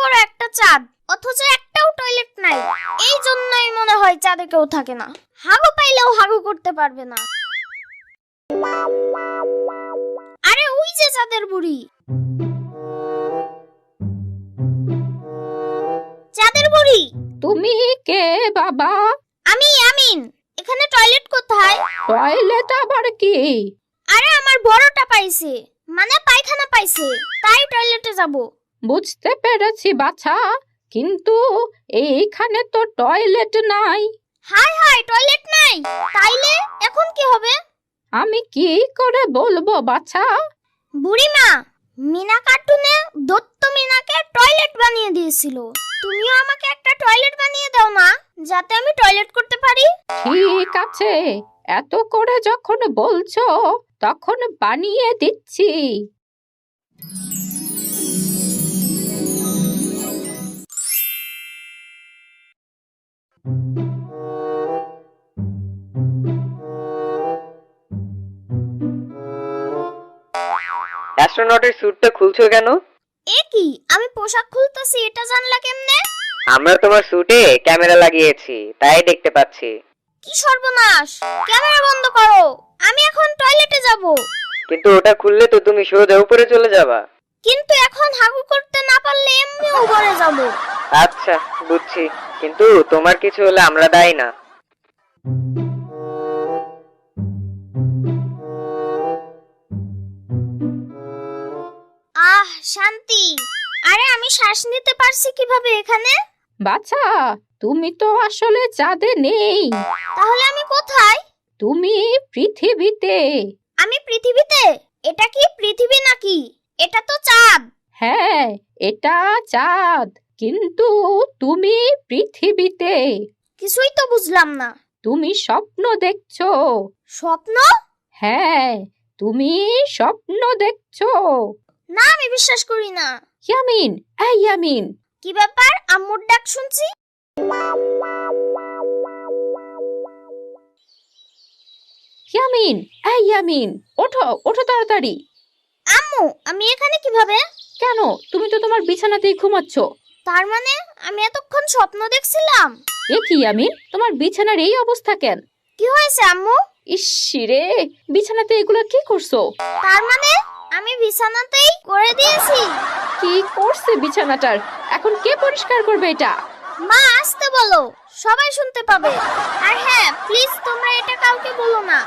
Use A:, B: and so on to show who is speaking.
A: বড় একটা চাঁদ, অথচ একটাও টয়লেট নাই। এই জন্যই মনে হয় চাঁদে কেউ থাকে না। হাগু পাইলেও হাগু করতে পারবে না। আরে ওই যে চাঁদের বুড়ি। চাঁদের বুড়ি,
B: তুমি কে বাবা?
A: আমি আমিন। এখানে টয়লেট কোথায়?
B: টয়লেট আবার কি?
A: আরে আমার বড়টা পাইছে, মানে পায়খানা পাইছে, তাই টয়লেটে যাব।
B: বুঝতে পেরেছি বাছা, কিন্তু এইখানে তো টয়লেট নাই।
A: হাই হাই, টয়লেট নাই? তাইলে এখন কি হবে?
B: আমি কি করে বলবো বাছা?
A: বুড়িমা, মিনা কার্টুনে দত্ত মিনাকে টয়লেট বানিয়ে দিয়েছিল। তুমিও আমাকে একটা টয়লেট বানিয়ে দাও না, যাতে আমি টয়লেট করতে পারি।
B: ঠিক আছে, এত করে যখন বলছো তখন বানিয়ে দিচ্ছি।
C: অ্যাস্ট্রোনটের স্যুটটা খুলছো কেন?
A: এ কি, আমি পোশাক খুলতেছি, এটা জানলা কেমনে?
C: আমরা তোমার স্যুটে ক্যামেরা লাগিয়েছি, তাই দেখতে পাচ্ছি।
A: কি সর্বনাশ! ক্যামেরা বন্ধ করো, আমি এখন টয়লেটে যাব।
C: কিন্তু ওটা খুললে তো তুমি সোজা উপরে চলে যাবা।
A: কিন্তু এখন হাগু করতে না পারলে এমনিও উপরে যাব।
C: আচ্ছা, বুঝছি, কিন্তু তোমার কিছু হলে আমরা দায়ী না।
A: আহ, শান্তি। আরে আমি শ্বাস নিতে পারছি কিভাবে এখানে?
B: বাছা, তুমি তো আসলে চাঁদে নেই,
A: তাহলে আমি কোথায়?
B: তুমি পৃথিবীতে।
A: আমি পৃথিবীতে? এটা কি পৃথিবী নাকি? এটা তো চাঁদ।
B: হ্যাঁ, এটা চাঁদ, কিন্তু তুমি পৃথিবীতে।
A: কিছুই তো বুঝলাম না।
B: তুমি স্বপ্ন দেখছো।
A: স্বপ্ন?
B: হ্যাঁ, তুমি স্বপ্ন দেখছো।
A: না, আমি বিশ্বাস করি না।
B: ইয়ামিন, এই ইয়ামিন।
A: কি ব্যাপার? আম্মুর ডাক শুনছি।
B: ইয়ামিন, এই ইয়ামিন, ওঠো ওঠো তাড়াতাড়ি।
A: আম্মু, আমি এখানে কিভাবে?
B: কেন, তুমি তো তোমার বিছানাতেই ঘুমাচ্ছ।
A: তার মানে আমি এতক্ষণ স্বপ্ন দেখছিলাম?
B: এ কি ইয়ামিন, তোমার বিছানার এই অবস্থা কেন?
A: কি হয়েছে আম্মু?
B: ইসিরে, বিছানাতে এগুলো কি করছো?
A: তার মানে আমি বিছানাতেই করে দিয়েছি?
B: কি করছে বিছানাটার? এখন কে পরিষ্কার করবে এটা?
A: মা, আসতে বলো, সবাই শুনতে পাবে। আর হ্যাঁ, প্লিজ তোমরা এটা কাউকে বলো না।